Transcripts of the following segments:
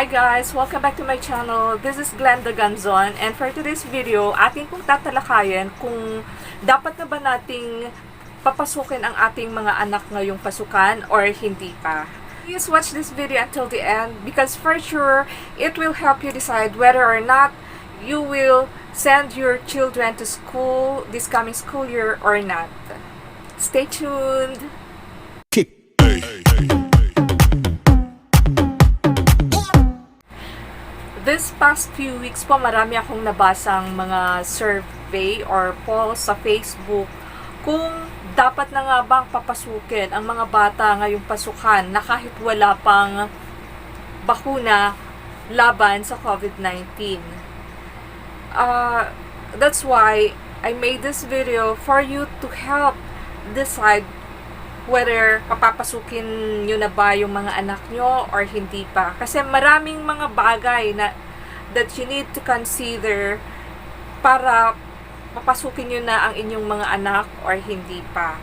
Hi guys! Welcome back to my channel. This is Glenda Ganzon, and for today's video, ating pong tatalakayan kung dapat na ba nating papasukin ang ating mga anak ngayong pasukan or hindi pa. Please watch this video until the end because for sure, it will help you decide whether or not you will send your children to school this coming school year or not. Stay tuned! This past few weeks po, marami akong nabasang mga survey or poll sa Facebook kung dapat na nga bang papasukin ang mga bata ngayong pasukan na kahit wala pang bakuna laban sa COVID-19. That's why I made this video for you to help decide whether papapasukin nyo na ba yung mga anak nyo or hindi pa. Kasi maraming mga bagay na that you need to consider para papasukin nyo na ang inyong mga anak or hindi pa.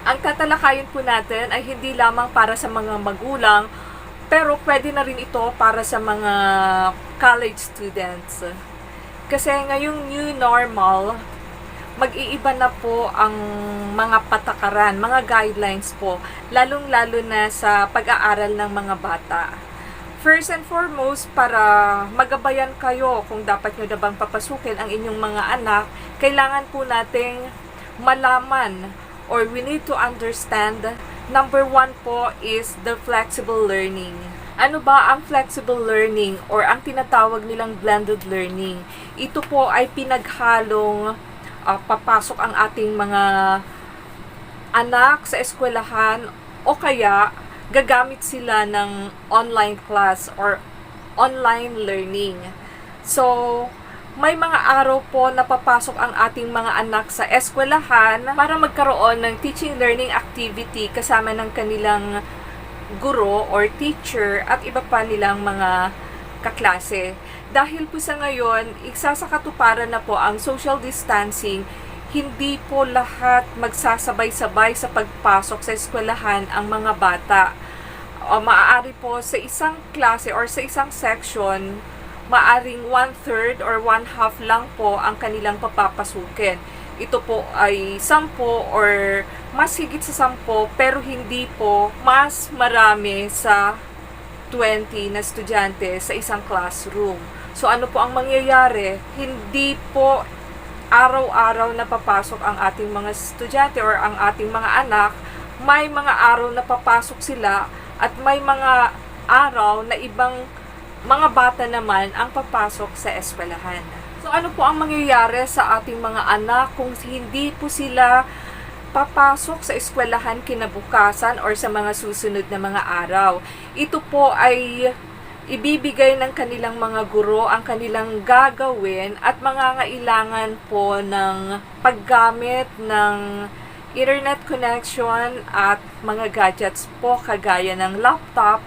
Ang tatalakayin po natin ay hindi lamang para sa mga magulang, pero pwede na rin ito para sa mga college students. Kasi ngayong new normal, mag-iiba na po ang mga patakaran, mga guidelines po, lalong-lalo na sa pag-aaral ng mga bata. First and foremost, para magabayan kayo kung dapat nyo na bang papasukin ang inyong mga anak, kailangan po nating malaman or we need to understand. Number one po is the flexible learning. Ano ba ang flexible learning or ang tinatawag nilang blended learning? Ito po ay pinaghalong papasok ang ating mga anak sa eskwelahan o kaya gagamit sila ng online class or online learning. So, may mga araw po na papasok ang ating mga anak sa eskwelahan para magkaroon ng teaching learning activity kasama ng kanilang guro or teacher at iba pa nilang mga kaklase. Dahil po sa ngayon, isa sa katuparan na po ang social distancing, hindi po lahat magsasabay-sabay sa pagpasok sa eskwelahan ang mga bata. Maaari po sa isang klase or sa isang section, maaring 1/3 or 1/2 lang po ang kanilang papapasukin. Ito po ay 10 or mas higit sa 10 pero hindi po mas marami sa 20 na estudyante sa isang classroom. So ano po ang mangyayari? Hindi po araw-araw na papasok ang ating mga estudyante or ang ating mga anak. May mga araw na papasok sila at may mga araw na ibang mga bata naman ang papasok sa eskwelahan. So ano po ang mangyayari sa ating mga anak kung hindi po sila papasok sa eskwelahan kinabukasan or sa mga susunod na mga araw? Ito po ay ibibigay ng kanilang mga guro ang kanilang gagawin at mangangailangan po ng paggamit ng internet connection at mga gadgets po kagaya ng laptop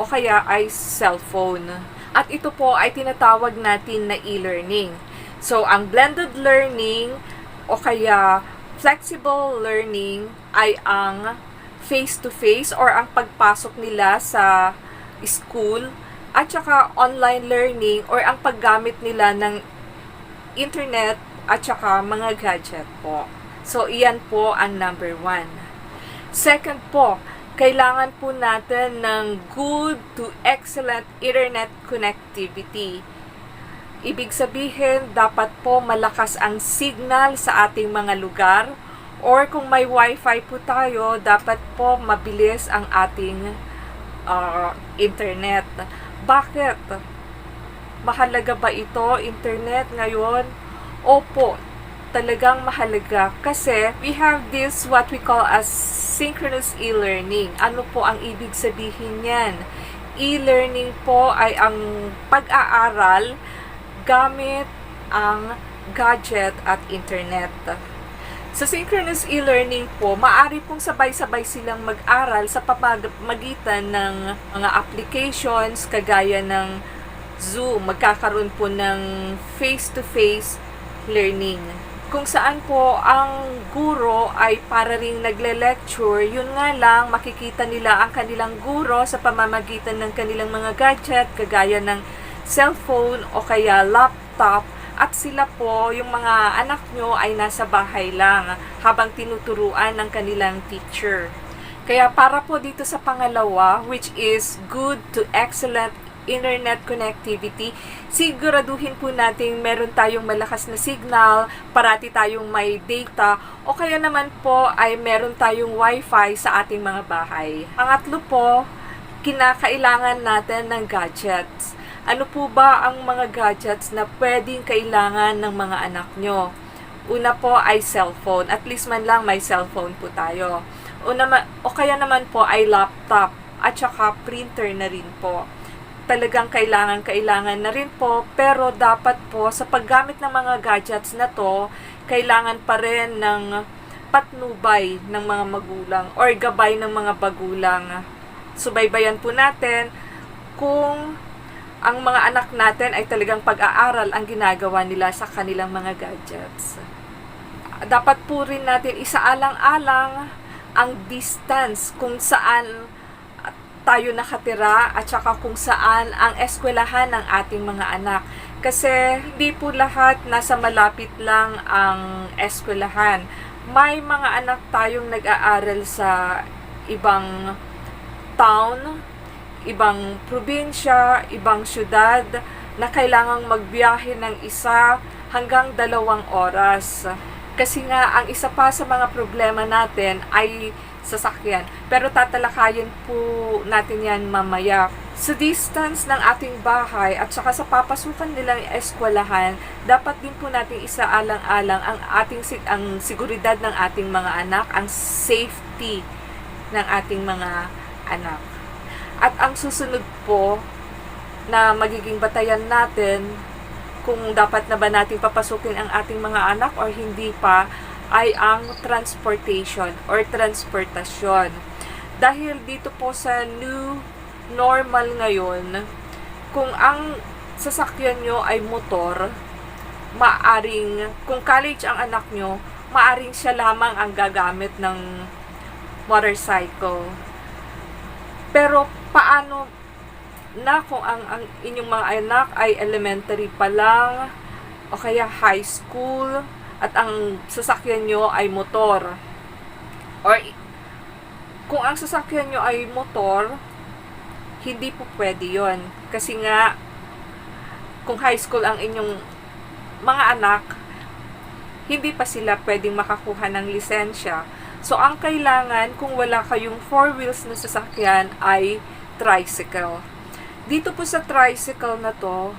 o kaya ay cellphone. At ito po ay tinatawag natin na e-learning. So, ang blended learning o kaya flexible learning ay ang face-to-face or ang pagpasok nila sa school at saka online learning or ang paggamit nila ng internet at saka mga gadget po. So, iyan po ang number 1. Second po, kailangan po natin ng good to excellent internet connectivity. Ibig sabihin, dapat po malakas ang signal sa ating mga lugar or kung may wifi po tayo, dapat po mabilis ang ating internet. Bakit? Mahalaga ba ito, internet ngayon? Opo, talagang mahalaga kasi we have this what we call as synchronous e-learning. Ano po ang ibig sabihin niyan? E-learning po ay ang pag-aaral gamit ang gadget at internet. Sa synchronous e-learning po, maaari pong sabay-sabay silang mag-aral sa pamamagitan ng mga applications kagaya ng Zoom. Magkakaroon po ng face-to-face learning. kung saan po ang guro ay para ring nagle-lecture. Yun nga lang, makikita nila ang kanilang guro sa pamamagitan ng kanilang mga gadget, kagaya ng cellphone o kaya laptop, at sila po, yung mga anak nyo ay nasa bahay lang habang tinuturuan ng kanilang teacher. Kaya para po dito sa pangalawa, which is good to excellent internet connectivity, siguraduhin po natin meron tayong malakas na signal, parati tayong may data, o kaya naman po ay meron tayong wifi sa ating mga bahay. Pangatlo po, kinakailangan natin ng gadgets. Ano po ba ang mga gadgets na pwedeng kailangan ng mga anak nyo? Una po ay cellphone. At least man lang may cellphone po tayo. O kaya naman po ay laptop at saka printer na rin po. Talagang kailangan na rin po, pero dapat po sa paggamit ng mga gadgets na to, kailangan pa rin ng patnubay ng mga magulang or gabay ng mga magulang. Subaybayan po natin kung ang mga anak natin ay talagang pag-aaral ang ginagawa nila sa kanilang mga gadgets. Dapat po rin natin isaalang-alang ang distance kung saan tayo nakatira at saka kung saan ang eskwelahan ng ating mga anak. Kasi hindi po lahat nasa malapit lang ang eskwelahan. May mga anak tayong nag-aaral sa ibang town, ibang probinsya, ibang syudad na kailangang magbiyahe ng 1 hanggang 2 oras. Kasi nga, ang isa pa sa mga problema natin ay sasakyan. Pero tatalakayin po natin yan mamaya. Sa distance ng ating bahay at saka sa papasukan nilang eskwelahan, dapat din po natin isaalang-alang ang seguridad ng ating mga anak, ang safety ng ating mga anak. At ang susunod po na magiging batayan natin kung dapat na ba natin papasukin ang ating mga anak or hindi pa, ay ang transportation or transportasyon. Dahil dito po sa new normal ngayon, kung ang sasakyan nyo ay motor, kung college ang anak nyo, maaring siya lamang ang gagamit ng motorcycle. Pero paano na kung ang inyong mga anak ay elementary pa lang o kaya high school at ang sasakyan nyo ay motor? Or kung ang sasakyan nyo ay motor, hindi po pwede yon. Kasi nga, kung high school ang inyong mga anak, hindi pa sila pwedeng makakuha ng lisensya. So, ang kailangan, kung wala kayong 4 wheels na sasakyan, ay tricycle. Dito po sa tricycle na to,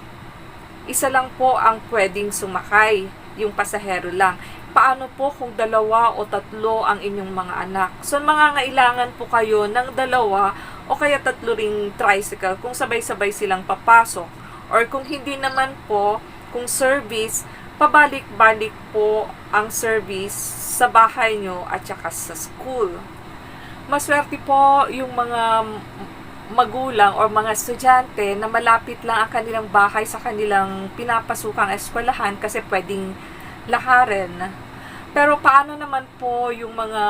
isa lang po ang pwedeng sumakay, yung pasahero lang. Paano po kung 2 o 3 ang inyong mga anak? So, mangangailangan po kayo ng 2 o kaya 3 ring tricycle kung sabay-sabay silang papasok. Or kung hindi naman po, kung service, pabalik-balik po ang service sa bahay nyo at saka sa school. Maswerte po yung mga magulang o mga estudyante na malapit lang ang kanilang bahay sa kanilang pinapasukang eskwelahan kasi pwedeng lakarin. Pero paano naman po yung mga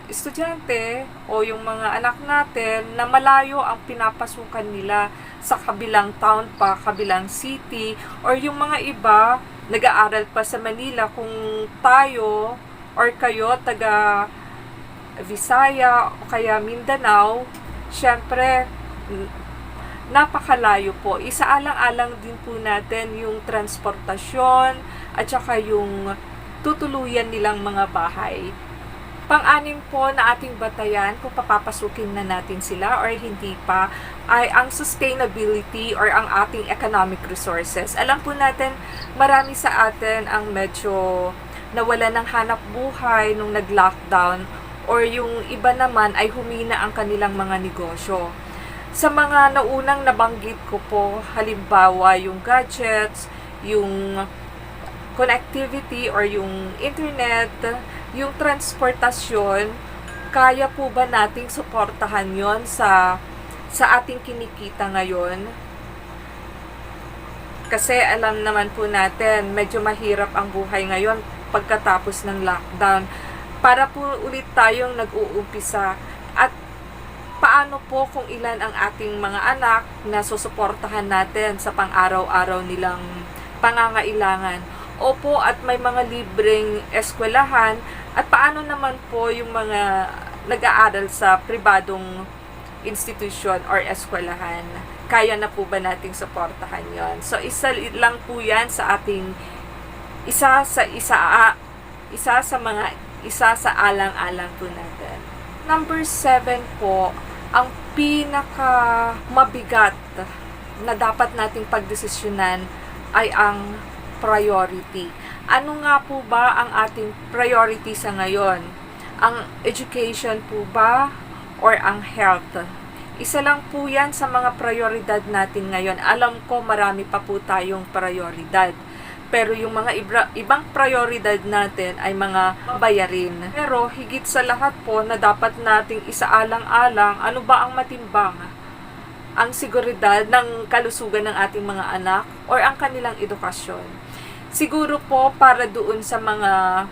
estudyante o yung mga anak natin na malayo ang pinapasukan nila sa kabilang town pa, kabilang city, or yung mga iba nag-aaral pa sa Manila? Kung tayo or kayo taga Visaya o kaya Mindanao, syempre napakalayo po. Isaalang-alang din po natin yung transportasyon at saka yung tutuluyan nilang mga bahay. Pang-anim po na ating batayan kung papapasukin na natin sila or hindi pa, ay ang sustainability or ang ating economic resources. Alam po natin, marami sa atin ang medyo nawala ng hanap buhay nung nag-lockdown, or yung iba naman ay humina ang kanilang mga negosyo. Sa mga naunang nabanggit ko po, halimbawa yung gadgets, yung connectivity or yung internet, yung transportasyon, kaya po ba nating suportahan yon sa ating kinikita ngayon? Kasi alam naman po natin, medyo mahirap ang buhay ngayon. pagkatapos ng lockdown para po ulit tayong nag-uumpisa. At paano po kung ilan ang ating mga anak na susuportahan natin sa pang-araw-araw nilang pangangailangan? Opo, at may mga libreng eskwelahan. At paano naman po yung mga nag-aaral sa pribadong institusyon or eskwelahan? Kaya na po ba nating suportahan yon? So, isa lang po yan sa ating isa sa alang-alang po natin. Number 7 po, ang pinaka mabigat na dapat nating pagdesisyonan ay ang priority. Ano nga po ba ang ating priority sa ngayon? Ang education po ba or ang health? Isa lang po yan sa mga prioridad natin ngayon. Alam ko marami pa po tayong prioridad. Pero yung mga ibang prioridad natin ay mga bayarin. Pero higit sa lahat po na dapat nating isaalang-alang, ano ba ang matimbang? Ang seguridad ng kalusugan ng ating mga anak or ang kanilang edukasyon. Siguro po para doon sa mga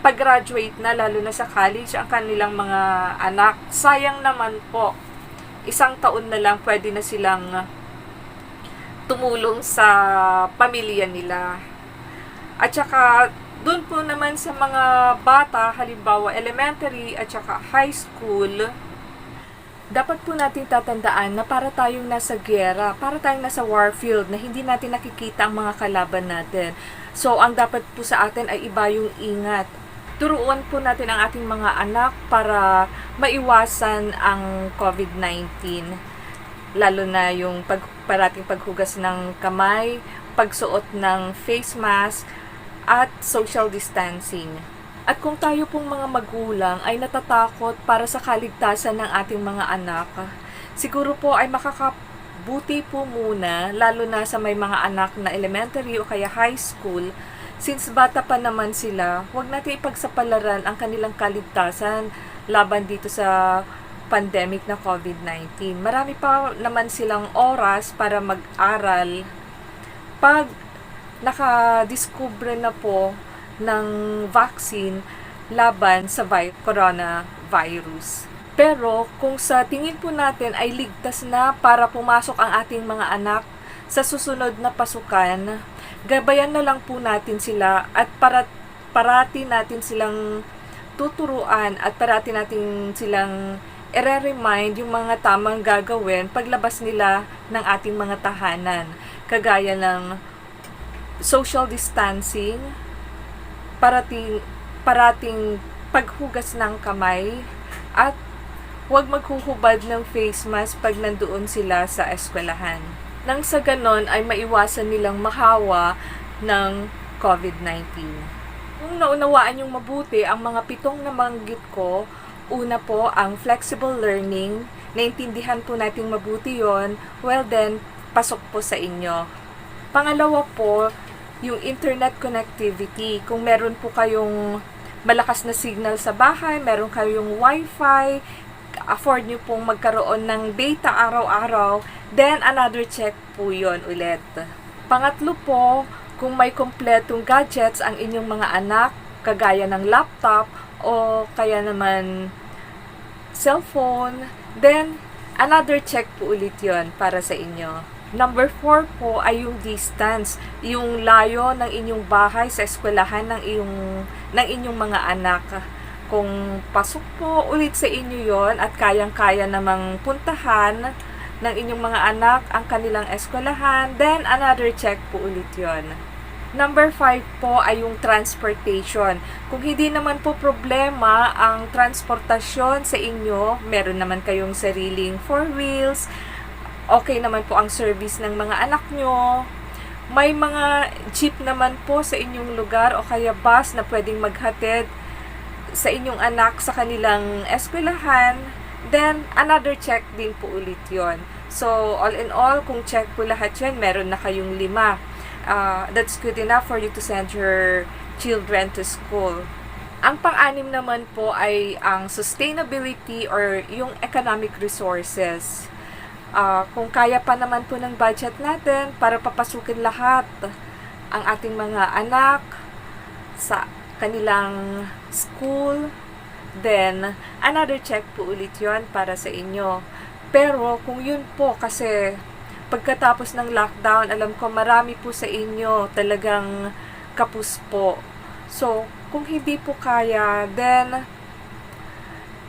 pag-graduate na, lalo na sa college, ang kanilang mga anak, sayang naman po, 1 taon na lang pwede na silang tumulong sa pamilya nila. At saka, doon po naman sa mga bata, halimbawa elementary at saka high school, dapat po natin tatandaan na para tayong nasa giyera, para tayong nasa warfield, na hindi natin nakikita ang mga kalaban natin. So, ang dapat po sa atin ay iba yung ingat. Turuan po natin ang ating mga anak para maiwasan ang COVID-19. Lalo na yung parating paghugas ng kamay, pagsuot ng face mask, at social distancing. At kung tayo pong mga magulang ay natatakot para sa kaligtasan ng ating mga anak, siguro po ay makakabuti po muna, lalo na sa may mga anak na elementary o kaya high school, since bata pa naman sila, huwag natin ipagsapalaran ang kanilang kaligtasan laban dito sa pandemic na COVID-19. Marami pa naman silang oras para mag-aral pag nakadiskubre na po ng vaccine laban sa coronavirus. Pero kung sa tingin po natin ay ligtas na para pumasok ang ating mga anak sa susunod na pasukan, gabayan na lang po natin sila at parati natin silang tuturuan at parati natin silang i-remind yung mga tamang gagawin paglabas nila ng ating mga tahanan. Kagaya ng social distancing, parating paghugas ng kamay, at huwag maghuhubad ng face mask pag nandoon sila sa eskwelahan. Nang sa ganon ay maiwasan nilang mahawa ng COVID-19. Kung naunawaan yung mabuti ang mga 7 nabanggit ko, una po ang flexible learning, naintindihan po natin mabuti yon, well then, pasok po sa inyo. Pangalawa po, yung internet connectivity. Kung meron po kayong malakas na signal sa bahay, meron kayong wifi, afford nyo pong magkaroon ng data araw-araw, then another check po yon ulit. Pangatlo po, kung may kompletong gadgets ang inyong mga anak, kagaya ng laptop o kaya naman cellphone, then another check po ulit yon para sa inyo. Number 4 po ay yung distance, yung layo ng inyong bahay sa eskwelahan ng inyong mga anak. Kung pasok po ulit sa inyo yon at kayang-kaya namang puntahan ng inyong mga anak ang kanilang eskwelahan, then another check po ulit yon. Number 5 po ay yung transportation. Kung hindi naman po problema ang transportasyon sa inyo, meron naman kayong sariling 4 wheels, okay naman po ang service ng mga anak nyo, may mga jeep naman po sa inyong lugar o kaya bus na pwedeng maghatid sa inyong anak sa kanilang eskwelahan, then another check din po ulit yon. So, all in all, kung check po lahat yan, meron na kayong 5. That's good enough for you to send your children to school. Ang pang-anim naman po ay ang sustainability or yung economic resources. Kung kaya pa naman po ng budget natin para papasukin lahat ang ating mga anak sa kanilang school, then another check po ulit yon para sa inyo. Pero kung yun po, kasi pagkatapos ng lockdown, alam ko marami po sa inyo talagang kapus po. So, kung hindi po kaya, then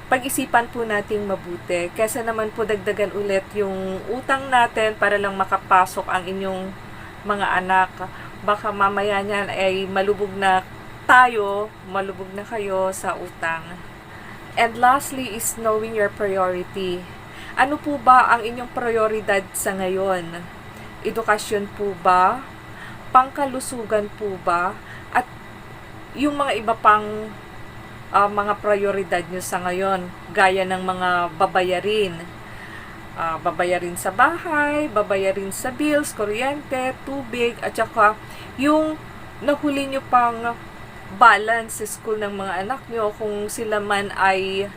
pag-isipan po nating mabuti. Kesa naman po dagdagan ulit yung utang natin para lang makapasok ang inyong mga anak. Baka mamaya niyan ay malubog na tayo, malubog na kayo sa utang. And lastly is knowing your priority. Ano po ba ang inyong prioridad sa ngayon? Edukasyon po ba? Pangkalusugan po ba? At yung mga iba pang mga prioridad nyo sa ngayon, gaya ng mga babayarin. Babayarin sa bahay, babayarin sa bills, kuryente, tubig, at saka yung nahuli nyo pang balance sa school ng mga anak nyo kung sila man ay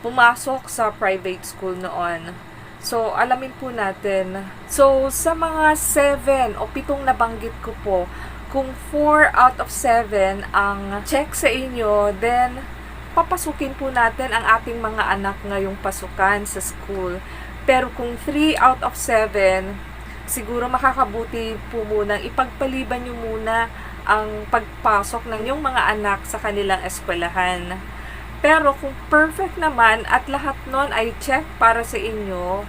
pumasok sa private school noon. So, alamin po natin. So, sa mga 7 o 7 nabanggit ko po, kung 4 out of 7 ang check sa inyo, then papasukin po natin ang ating mga anak ngayong pasukan sa school. Pero kung 3 out of 7, siguro makakabuti po munang ipagpaliban nyo muna ang pagpasok ng inyong mga anak sa kanilang eskwelahan. Pero kung perfect naman at lahat nun ay check para sa inyo,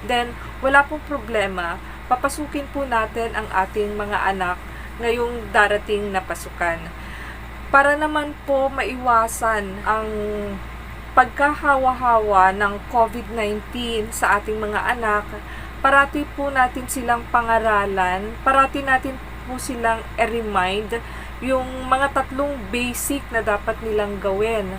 then wala pong problema. Papasukin po natin ang ating mga anak ngayong darating na pasukan. Para naman po maiwasan ang pagkahawa-hawa ng COVID-19 sa ating mga anak, parati po natin silang pangaralan, parati natin po silang i-remind yung mga 3 basic na dapat nilang gawin.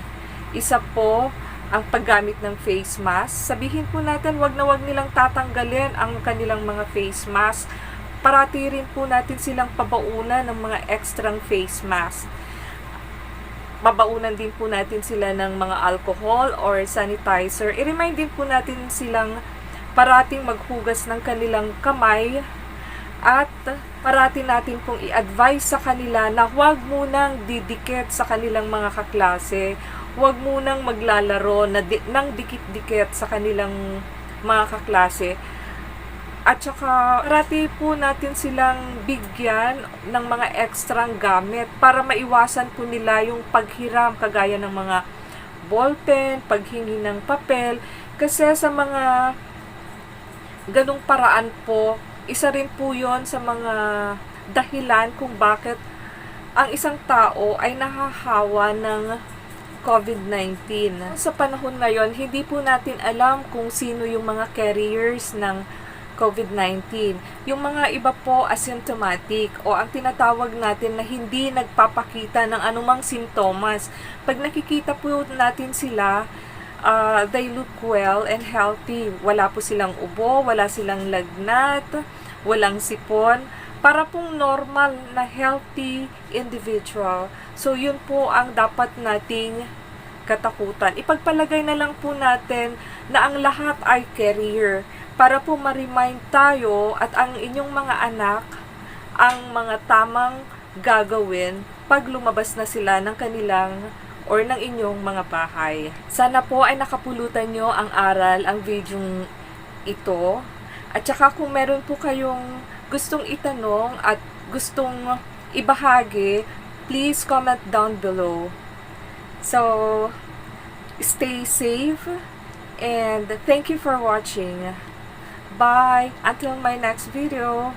Isa po, ang paggamit ng face mask. Sabihin po natin, wag nilang tatanggalin ang kanilang mga face mask. Parati rin po natin silang pabaunan ng mga extrang face mask. Babaunan din po natin sila ng mga alcohol or sanitizer. I-remind din po natin silang parating maghugas ng kanilang kamay. At parati natin pong i-advise sa kanila na huwag munang didikit sa kanilang mga kaklase. Huwag munang maglalaro ng dikit-dikit sa kanilang mga kaklase. At saka, parati po natin silang bigyan ng mga ekstrang gamit para maiwasan po nila yung paghiram kagaya ng mga ballpen, paghingi ng papel. Kasi sa mga ganong paraan po, isa rin po yon sa mga dahilan kung bakit ang isang tao ay nahahawa ng COVID-19. Sa panahon ngayon, hindi po natin alam kung sino yung mga carriers ng COVID-19. Yung mga iba po asymptomatic o ang tinatawag natin na hindi nagpapakita ng anumang sintomas. Pag nakikita po natin sila, they look well and healthy. Wala po silang ubo, wala silang lagnat, walang sipon. Para pong normal na healthy individual. So, yun po ang dapat nating katakutan. Ipagpalagay na lang po natin na ang lahat ay carrier para po ma-remind tayo at ang inyong mga anak ang mga tamang gagawin pag lumabas na sila ng kanilang or ng inyong mga bahay. Sana po ay nakapulutan nyo ang aral, ang video ito. At saka kung meron po kayong gustong itanong at gustong ibahagi, please comment down below. So, stay safe and thank you for watching. Bye! Until my next video.